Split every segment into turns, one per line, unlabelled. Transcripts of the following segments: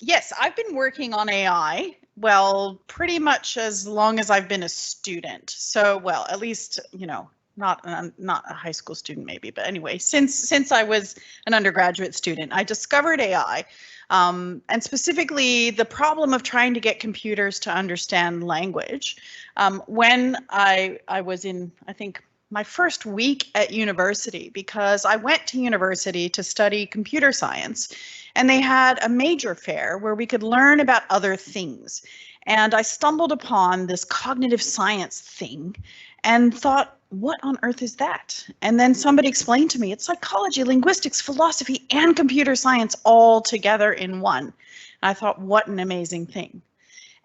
Yes, I've been working on AI, well, pretty much as long as I've been a student. So, well, at least, you know, not a high school student maybe, but anyway, since I was an undergraduate student, I discovered AI, and specifically the problem of trying to get computers to understand language. When I was in, I think, my first week at university, because I went to university to study computer science, and they had a major fair where we could learn about other things. And I stumbled upon this cognitive science thing and thought, what on earth is that? And then somebody explained to me it's psychology, linguistics, philosophy, and computer science all together in one. And I thought, what an amazing thing.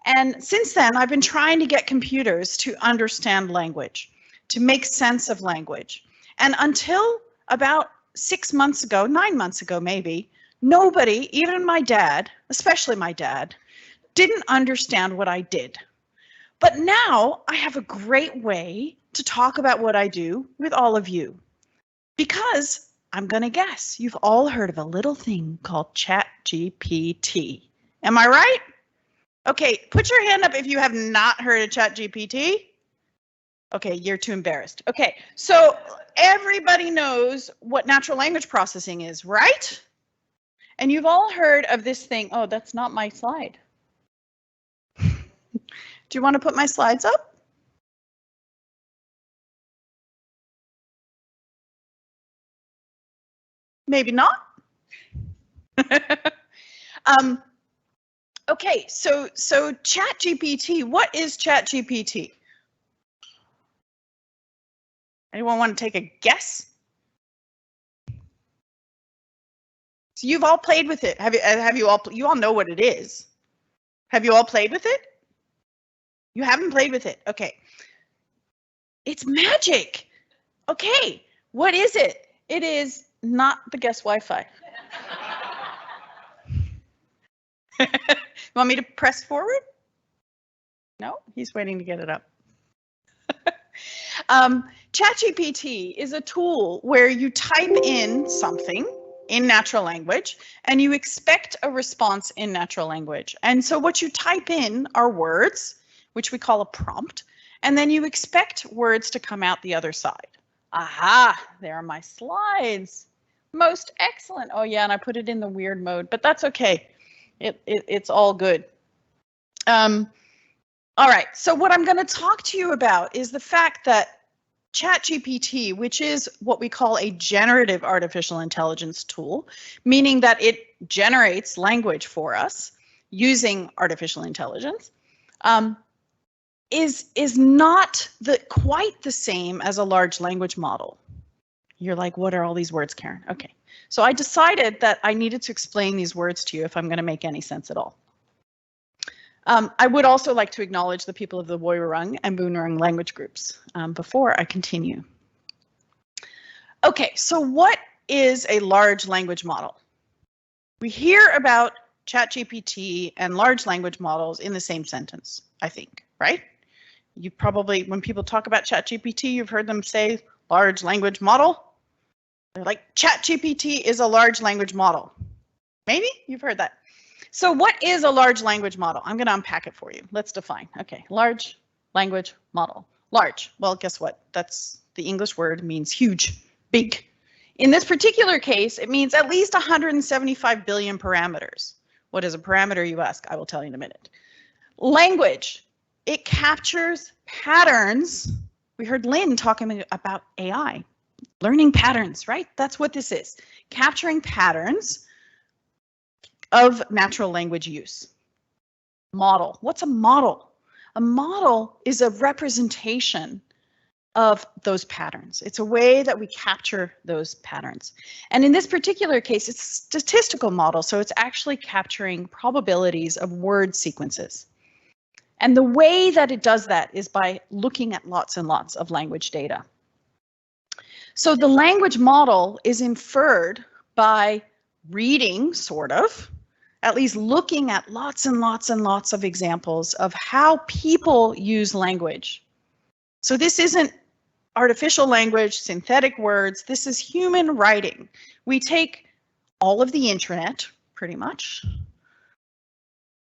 And since then, I've been trying to get computers to understand language, to make sense of language. And until about 6 months ago, 9 months ago maybe, nobody, even my dad, especially my dad, didn't understand what I did. But now I have a great way to talk about what I do with all of you. Because I'm going to guess you've all heard of a little thing called ChatGPT. Am I right? Okay, put your hand up if you have not heard of ChatGPT. Okay, you're too embarrassed. Okay, so everybody knows what natural language processing is, right? And you've all heard of this thing. Oh, that's not my slide. Do you want to put my slides up? Maybe not. Okay, so ChatGPT, what is ChatGPT? Anyone want to take a guess? So you've all played with it. Have you all know what it is? Have you all played with it? You haven't played with it. Okay. It's magic. Okay. What is it? It is not the guest Wi-Fi. You want me to press forward? No, he's waiting to get it up. ChatGPT is a tool where you type in something in natural language and you expect a response in natural language. And so what you type in are words, which we call a prompt, and then you expect words to come out the other side. Aha, there are my slides. Most excellent. Oh yeah, and I put it in the weird mode, but that's okay. It's all good. All right, so what I'm going to talk to you about is the fact that ChatGPT, which is what we call a generative artificial intelligence tool, meaning that it generates language for us using artificial intelligence, is not quite the same as a large language model. You're like, what are all these words, Karen? Okay, so I decided that I needed to explain these words to you if I'm going to make any sense at all. I would also like to acknowledge the people of the Woiwurrung and Boonwurrung language groups before I continue. Okay, so what is a large language model? We hear about ChatGPT and large language models in the same sentence, I think, right? You probably, when people talk about ChatGPT, you've heard them say large language model. They're like, ChatGPT is a large language model. Maybe you've heard that. So what is a large language model? I'm going to unpack it for you. Let's define. Okay, large language model. Large. Well, guess what? That's the English word, means huge, big. In this particular case, it means at least 175 billion parameters. What is a parameter, you ask? I will tell you in a minute. Language. It captures patterns. We heard Lynn talking about AI. Learning patterns, right? That's what this is. Capturing patterns of natural language use. Model. What's a model? A model is a representation of those patterns. It's a way that we capture those patterns. And in this particular case, it's a statistical model, so it's actually capturing probabilities of word sequences. And the way that it does that is by looking at lots and lots of language data. So the language model is inferred by reading, sort of, at least looking at lots and lots and lots of examples of how people use language. So this isn't artificial language, synthetic words, this is human writing. We take all of the internet, pretty much,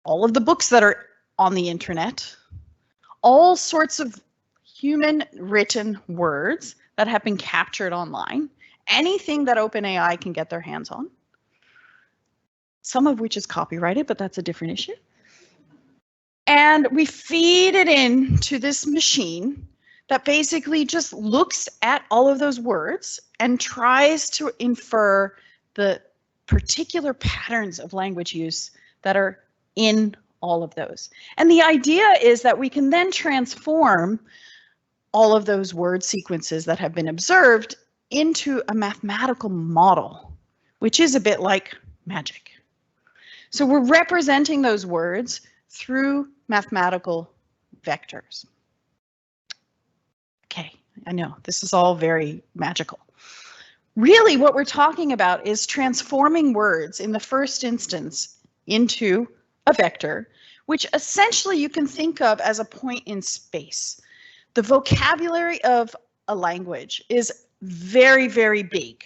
all of the books that are on the internet, all sorts of human written words that have been captured online, anything that OpenAI can get their hands on, some of which is copyrighted, but that's a different issue. And we feed it into this machine that basically just looks at all of those words and tries to infer the particular patterns of language use that are in all of those. And the idea is that we can then transform all of those word sequences that have been observed into a mathematical model, which is a bit like magic. So we're representing those words through mathematical vectors. Okay, I know this is all very magical. Really, what we're talking about is transforming words in the first instance into a vector, which essentially you can think of as a point in space. The vocabulary of a language is very, very big.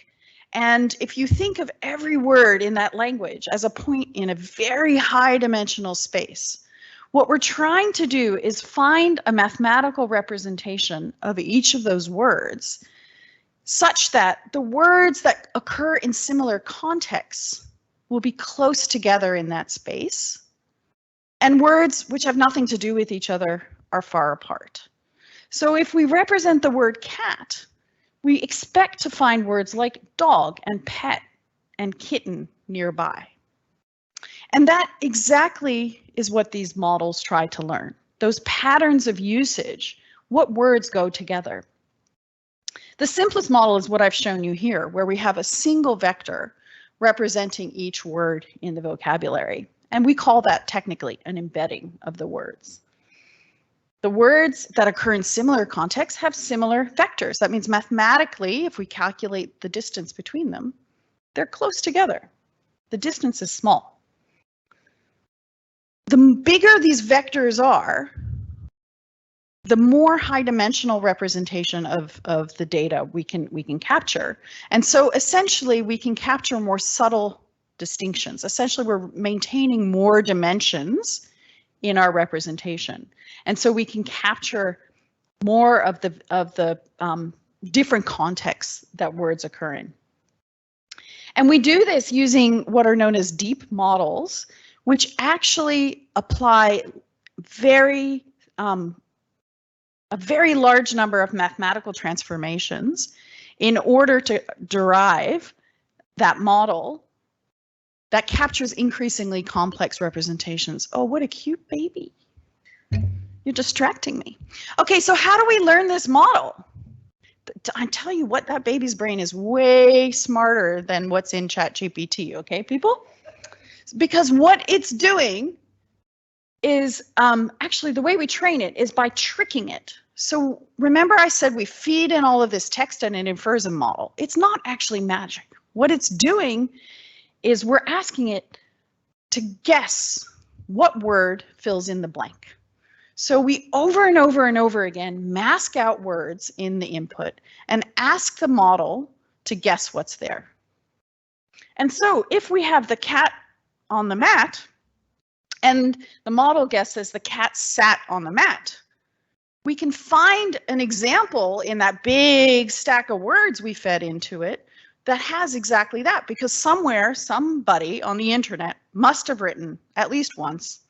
And if you think of every word in that language as a point in a very high dimensional space, what we're trying to do is find a mathematical representation of each of those words such that the words that occur in similar contexts will be close together in that space, and words which have nothing to do with each other are far apart. So if we represent the word cat, we expect to find words like dog and pet and kitten nearby. And that exactly is what these models try to learn. Those patterns of usage, what words go together. The simplest model is what I've shown you here, where we have a single vector representing each word in the vocabulary. And we call that technically an embedding of the words. The words that occur in similar contexts have similar vectors. That means mathematically, if we calculate the distance between them, they're close together. The distance is small. The bigger these vectors are, the more high dimensional representation of the data we can capture. And so essentially we can capture more subtle distinctions. Essentially we're maintaining more dimensions in our representation. And so we can capture more of the different contexts that words occur in. And we do this using what are known as deep models, which actually apply a very large number of mathematical transformations in order to derive that model that captures increasingly complex representations. Oh, what a cute baby. You're distracting me. Okay, so how do we learn this model? I tell you what, that baby's brain is way smarter than what's in ChatGPT, okay, people? Because what it's doing is actually the way we train it is by tricking it. So remember I said we feed in all of this text and it infers a model. It's not actually magic. What it's doing is we're asking it to guess what word fills in the blank. So we over and over and over again mask out words in the input and ask the model to guess what's there. And so if we have the cat on the mat, and the model guesses the cat sat on the mat, we can find an example in that big stack of words we fed into it that has exactly that, because somewhere, somebody on the internet must have written at least once,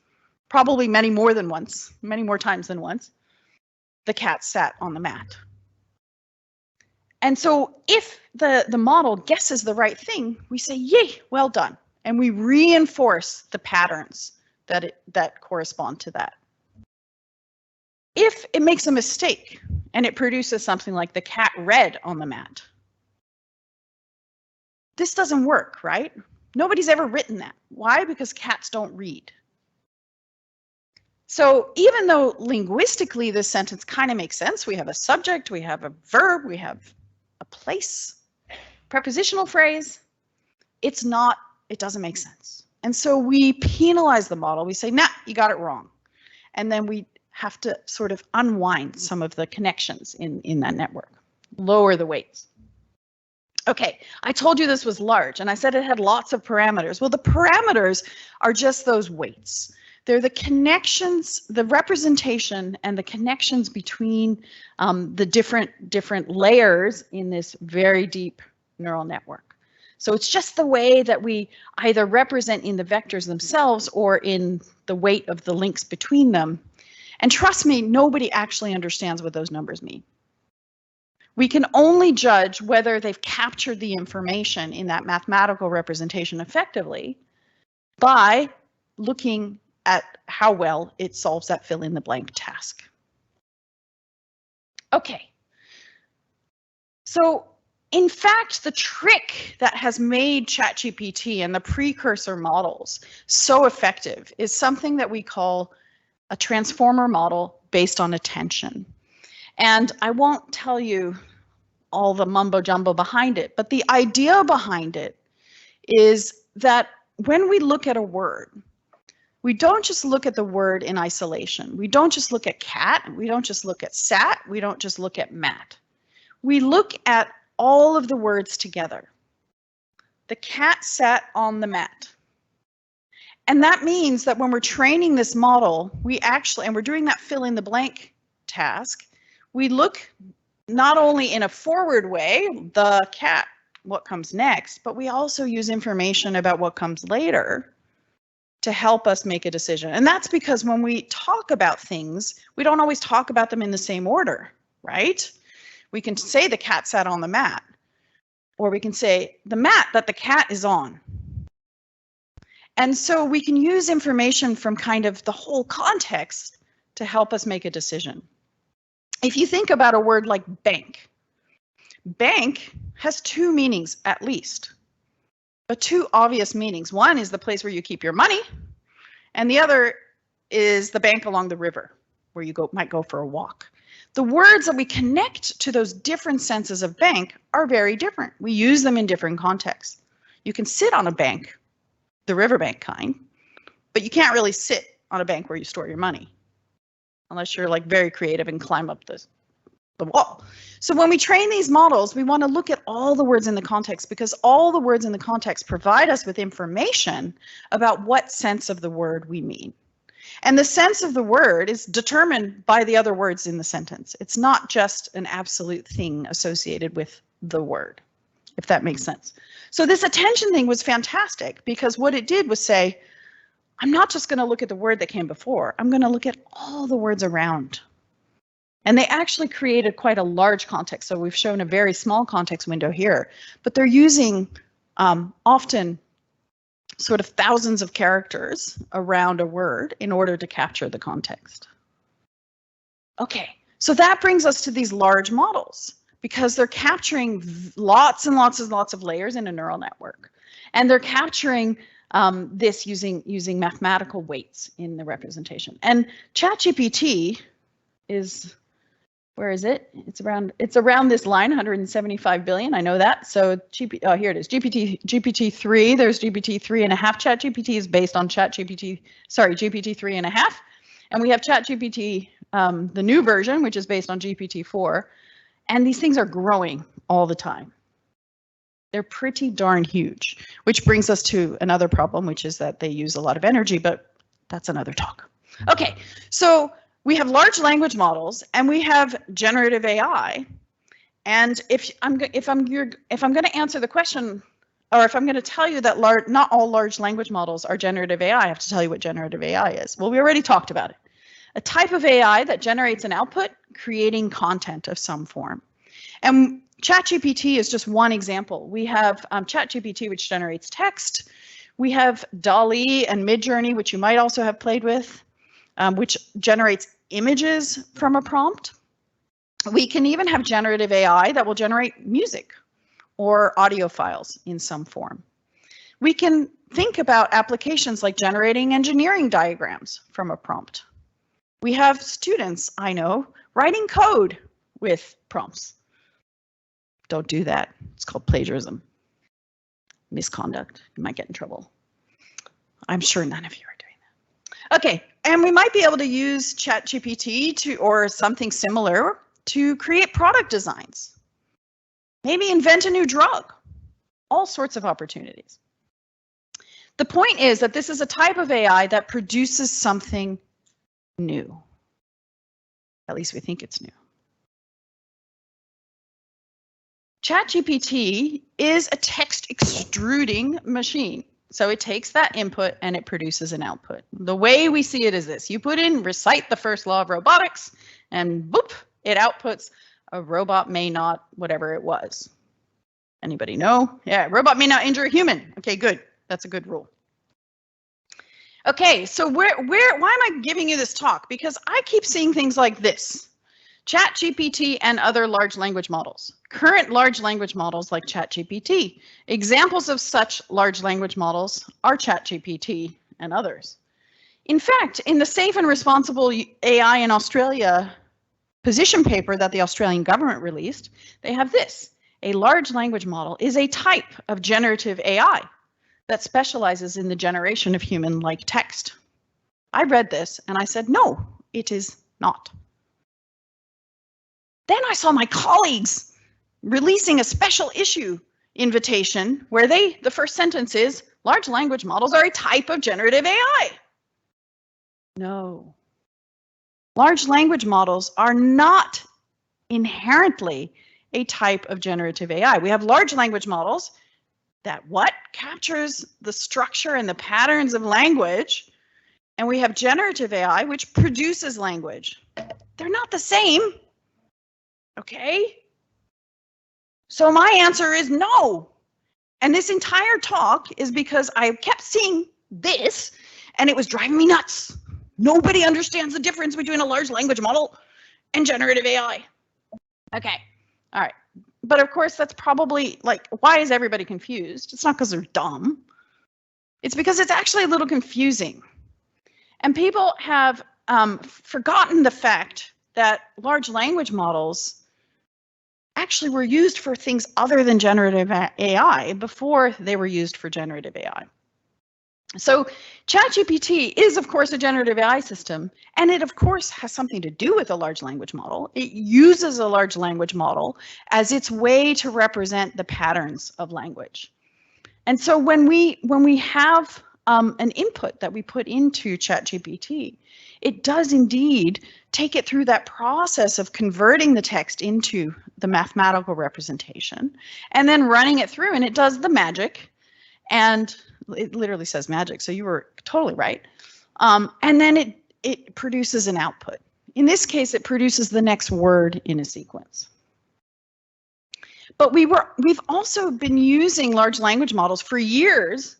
probably many more than once, many more times than once, the cat sat on the mat. And so if the model guesses the right thing, we say, yay, well done. And we reinforce the patterns that correspond to that. If it makes a mistake and it produces something like the cat read on the mat, this doesn't work, right? Nobody's ever written that. Why? Because cats don't read. So even though linguistically this sentence kind of makes sense, we have a subject, we have a verb, we have a place, prepositional phrase, it doesn't make sense. And so we penalize the model. We say, nah, you got it wrong. And then we have to sort of unwind some of the connections in that network, lower the weights. Okay, I told you this was large and I said it had lots of parameters. Well, the parameters are just those weights. They're the connections, the representation and the connections between the different layers in this very deep neural network. So it's just the way that we either represent in the vectors themselves or in the weight of the links between them. And trust me, nobody actually understands what those numbers mean. We can only judge whether they've captured the information in that mathematical representation effectively by looking at how well it solves that fill in the blank task. Okay. So in fact, the trick that has made ChatGPT and the precursor models so effective is something that we call a transformer model based on attention. And I won't tell you all the mumbo jumbo behind it, but the idea behind it is that when we look at a word, we don't just look at the word in isolation. We don't just look at cat, we don't just look at sat, we don't just look at mat. We look at all of the words together. The cat sat on the mat. And that means that when we're training this model, and we're doing that fill in the blank task, we look not only in a forward way, the cat, what comes next, but we also use information about what comes later to help us make a decision. And that's because when we talk about things, we don't always talk about them in the same order, right? We can say the cat sat on the mat, or we can say the mat that the cat is on. And so we can use information from kind of the whole context to help us make a decision. If you think about a word like bank, bank has two meanings at least, but two obvious meanings. One is the place where you keep your money, and the other is the bank along the river where you might go for a walk. The words that we connect to those different senses of bank are very different. We use them in different contexts. You can sit on a bank, the riverbank kind, but you can't really sit on a bank where you store your money unless you're like very creative and climb up the wall. So when we train these models, we want to look at all the words in the context, because all the words in the context provide us with information about what sense of the word we mean. And the sense of the word is determined by the other words in the sentence. It's not just an absolute thing associated with the word, if that makes sense. So this attention thing was fantastic because what it did was say, I'm not just going to look at the word that came before, I'm going to look at all the words around. And they actually created quite a large context. So we've shown a very small context window here, but they're using often sort of thousands of characters around a word in order to capture the context. Okay, so that brings us to these large models because they're capturing lots and lots of layers in a neural network. And they're capturing this using mathematical weights in the representation. And ChatGPT is, where is it? It's around this line, 175 billion. I know that. So here it is. GPT-3. There's GPT-3.5. ChatGPT is based on GPT 3.5, and we have ChatGPT, the new version, which is based on GPT-4. And these things are growing all the time. They're pretty darn huge, which brings us to another problem, which is that they use a lot of energy, but that's another talk. Okay, so we have large language models and we have generative AI. And if I'm going to answer the question, or if I'm going to tell you that not all large language models are generative AI, I have to tell you what generative AI is. Well, we already talked about it. A type of AI that generates an output creating content of some form. And ChatGPT is just one example. We have ChatGPT, which generates text. We have DALL-E and Midjourney, which you might also have played with, which generates images from a prompt. We can even have generative AI that will generate music or audio files in some form. We can think about applications like generating engineering diagrams from a prompt. We have students, I know, writing code with prompts. Don't do that. It's called plagiarism. Misconduct. You might get in trouble. I'm sure none of you are doing that. Okay, and we might be able to use ChatGPT or something similar to create product designs. Maybe invent a new drug. All sorts of opportunities. The point is that this is a type of AI that produces something new. At least we think it's new. ChatGPT is a text extruding machine. So it takes that input and it produces an output. The way we see it is this. You put in recite the first law of robotics and boop, it outputs a robot may not, whatever it was. Anybody know? Yeah, robot may not injure a human. Okay, good. That's a good rule. Okay, so why am I giving you this talk? Because I keep seeing things like this. ChatGPT and other large language models. Current large language models like ChatGPT. Examples of such large language models are ChatGPT and others. In fact, in the Safe and Responsible AI in Australia position paper that the Australian government released, they have this. A large language model is a type of generative AI that specializes in the generation of human-like text. I read this and I said, no, it is not. Then I saw my colleagues releasing a special issue invitation where the first sentence is, large language models are a type of generative AI. No. Large language models are not inherently a type of generative AI. We have large language models that captures the structure and the patterns of language, and we have generative AI which produces language. They're not the same. Okay? So my answer is no. And this entire talk is because I kept seeing this and it was driving me nuts. Nobody understands the difference between a large language model and generative AI. Okay, all right. But of course, that's probably like, why is everybody confused? It's not because they're dumb. It's because it's actually a little confusing. And people have forgotten the fact that large language models actually were used for things other than generative AI before they were used for generative AI. So ChatGPT is, of course, a generative AI system, and it, of course, has something to do with a large language model. It uses a large language model as its way to represent the patterns of language. And so when we have an input that we put into ChatGPT, it does indeed take it through that process of converting the text into the mathematical representation and then running it through, and it does the magic. And it literally says magic, so you were totally right. And then it produces an output. In this case, it produces the next word in a sequence. But we've also been using large language models for years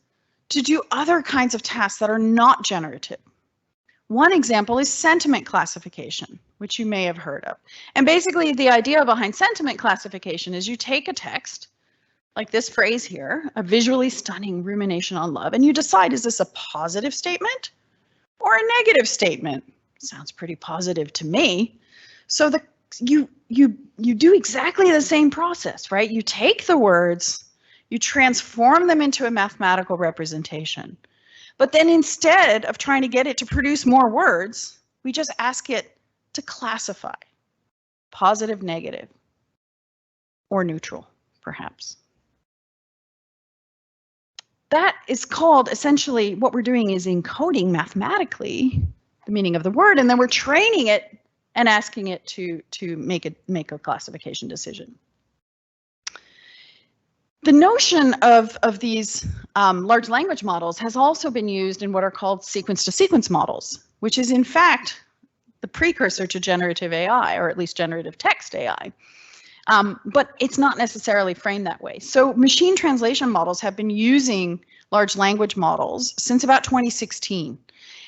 to do other kinds of tasks that are not generative. One example is sentiment classification, which you may have heard of. And basically the idea behind sentiment classification is you take a text, like this phrase here, a visually stunning rumination on love, and you decide, is this a positive statement or a negative statement? Sounds pretty positive to me. So you do exactly the same process, right? You take the words, you transform them into a mathematical representation. But then instead of trying to get it to produce more words, we just ask it to classify positive, negative, or neutral, perhaps. That is called, essentially, what we're doing is encoding mathematically the meaning of the word, and then we're training it and asking it to make a classification decision. The notion of these large language models has also been used in what are called sequence-to-sequence models, which is in fact the precursor to generative AI, or at least generative text AI. But it's not necessarily framed that way. So machine translation models have been using large language models since about 2016.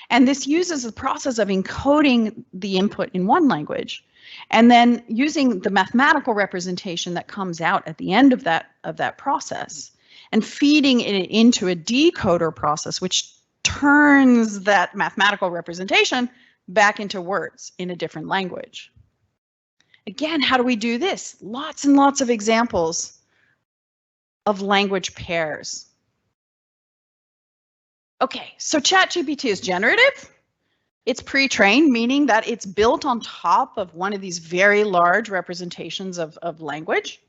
And this uses the process of encoding the input in one language and then using the mathematical representation that comes out at the end of that process and feeding it into a decoder process, which turns that mathematical representation back into words in a different language. Again, how do we do this? Lots and lots of examples of language pairs. Okay, so ChatGPT is generative. It's pre-trained, meaning that it's built on top of one of these very large representations of language,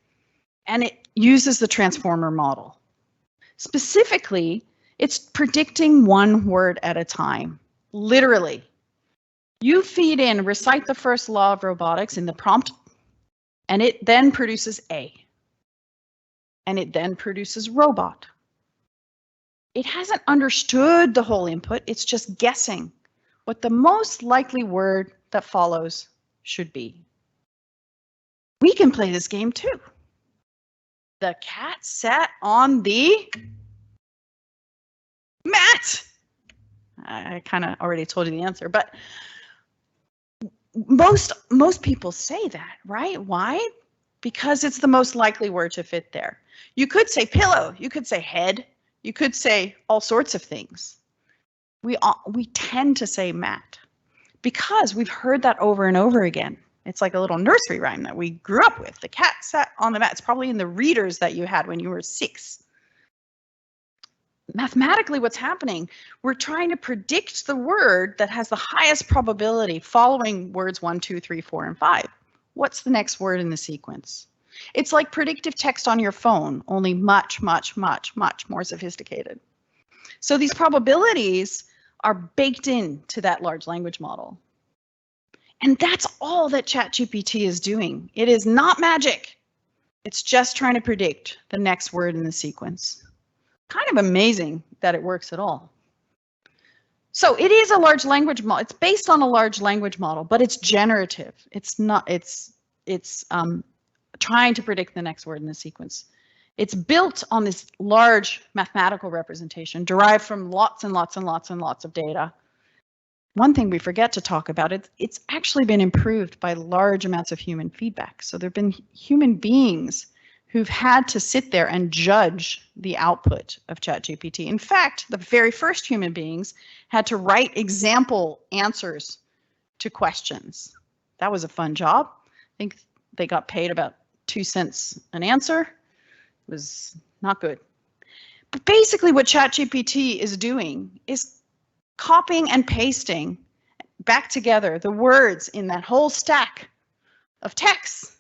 and it uses the transformer model. Specifically, It's predicting one word at a time, literally. You feed in, recite the first law of robotics in the prompt, and it then produces A. And it then produces robot. It hasn't understood the whole input, it's just guessing what the most likely word that follows should be. We can play this game too. The cat sat on the mat. I kind of already told you the answer, but most people say that, right? Why? Because it's the most likely word to fit there. You could say pillow, you could say head, you could say all sorts of things. We tend to say mat because we've heard that over and over again. It's like a little nursery rhyme that we grew up with. The cat sat on the mat. It's probably in the readers that you had when you were 6. Mathematically, what's happening, we're trying to predict the word that has the highest probability following words 1, 2, 3, 4, and 5. What's the next word in the sequence? It's like predictive text on your phone, only much, much, much, much more sophisticated. So these probabilities are baked into that large language model. And that's all that ChatGPT is doing. It is not magic. It's just trying to predict the next word in the sequence. Kind of amazing that it works at all. So it is a large language model. It's based on a large language model, but it's generative. It's not, it's trying to predict the next word in the sequence. It's built on this large mathematical representation derived from lots and lots and lots and lots of data. One thing we forget to talk about, it's actually been improved by large amounts of human feedback. So there have been human beings who've had to sit there and judge the output of ChatGPT. In fact, the very first human beings had to write example answers to questions. That was a fun job. I think they got paid about 2 cents an answer. It was not good. But basically what ChatGPT is doing is copying and pasting back together the words in that whole stack of text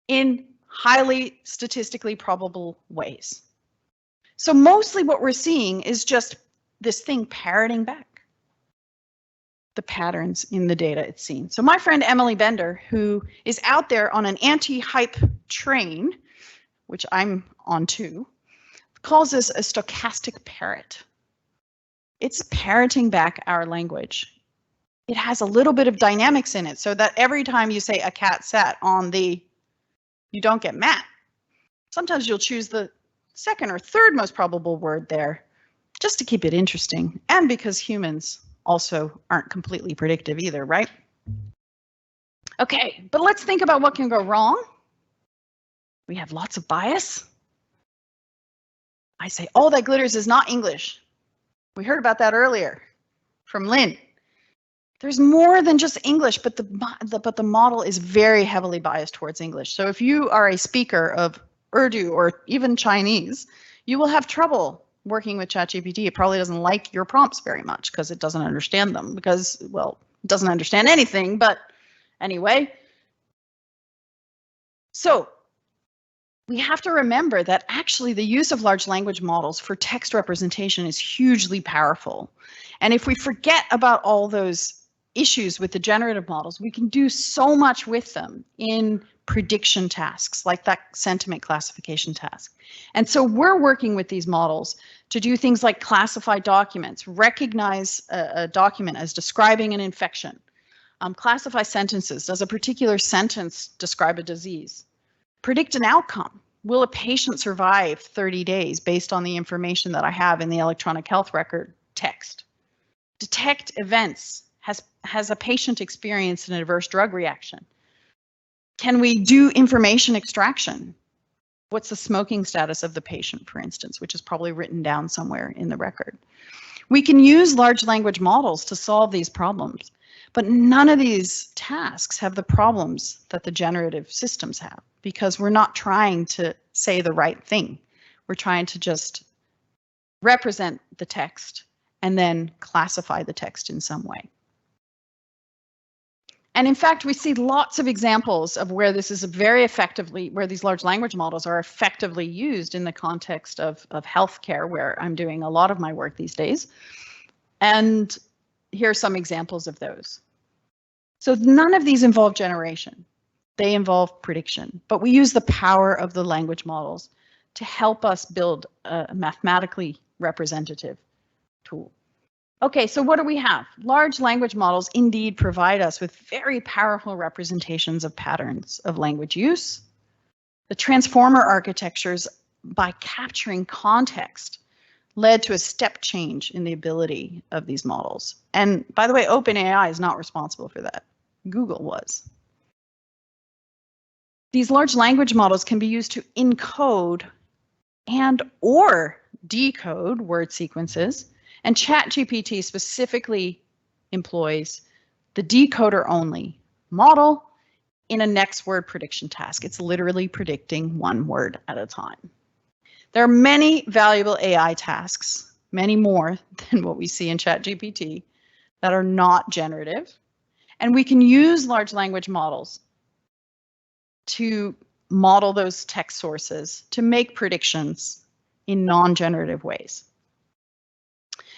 in highly statistically probable ways. So mostly what we're seeing is just this thing parroting back the patterns in the data it's seen. So my friend Emily Bender, who is out there on an anti-hype train, which I'm on too, calls this a stochastic parrot. It's parroting back our language. It has a little bit of dynamics in it so that every time you say a cat sat on the, you don't get mad. Sometimes you'll choose the second or third most probable word there just to keep it interesting, and because humans also aren't completely predictive either, right? Okay, but let's think about what can go wrong. We have lots of bias. I say all that glitters is not English. We heard about that earlier from Lynn. There's more than just English, but the model is very heavily biased towards English. So if you are a speaker of Urdu or even Chinese, you will have trouble working with ChatGPT. It probably doesn't like your prompts very much because it doesn't understand them because, well, it doesn't understand anything, but anyway. So we have to remember that actually the use of large language models for text representation is hugely powerful. And if we forget about all those issues with the generative models, we can do so much with them in prediction tasks like that sentiment classification task. And so we're working with these models to do things like classify documents, recognize a document as describing an infection, classify sentences. Does a particular sentence describe a disease? Predict an outcome. Will a patient survive 30 days based on the information that I have in the electronic health record text? Detect events. Has a patient experienced an adverse drug reaction? Can we do information extraction? What's the smoking status of the patient, for instance, which is probably written down somewhere in the record? We can use large language models to solve these problems, but none of these tasks have the problems that the generative systems have, because we're not trying to say the right thing. We're trying to just represent the text and then classify the text in some way. And in fact, we see lots of examples of where this is very effectively, where these large language models are effectively used in the context of healthcare, where I'm doing a lot of my work these days. And here are some examples of those. So none of these involve generation. They involve prediction, but we use the power of the language models to help us build a mathematically representative tool. Okay, so what do we have? Large language models indeed provide us with very powerful representations of patterns of language use. The transformer architectures, by capturing context, led to a step change in the ability of these models. And by the way, OpenAI is not responsible for that. Google was. These large language models can be used to encode and or decode word sequences. And ChatGPT specifically employs the decoder only model in a next word prediction task. It's literally predicting one word at a time. There are many valuable AI tasks, many more than what we see in ChatGPT, that are not generative. And we can use large language models to model those text sources to make predictions in non-generative ways.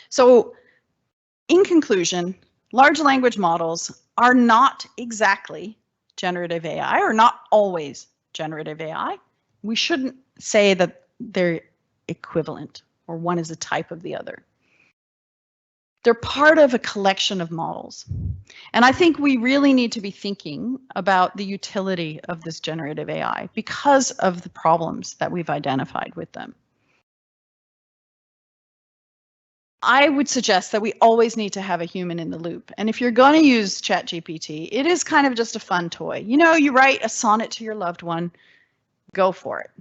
So in conclusion, large language models are not exactly generative AI, or not always generative AI. We shouldn't say that they're equivalent or one is a type of the other. They're part of a collection of models. And I think we really need to be thinking about the utility of this generative AI because of the problems that we've identified with them. I would suggest that we always need to have a human in the loop. And if you're going to use ChatGPT, it is kind of just a fun toy. You know, you write a sonnet to your loved one, go for it.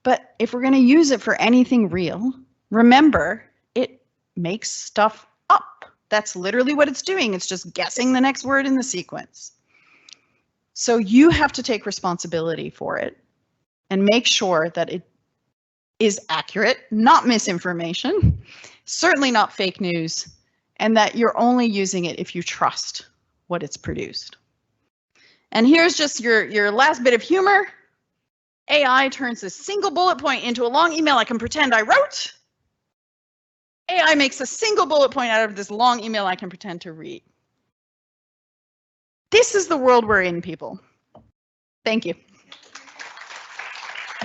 But if we're going to use it for anything real, remember, it makes stuff up. That's literally what it's doing. It's just guessing the next word in the sequence. So you have to take responsibility for it and make sure that it is accurate, not misinformation, certainly not fake news, and that you're only using it if you trust what it's produced. And here's just your last bit of humor. AI turns a single bullet point into a long email I can pretend I wrote. AI makes a single bullet point out of this long email I can pretend to read. This is the world we're in, people. Thank you.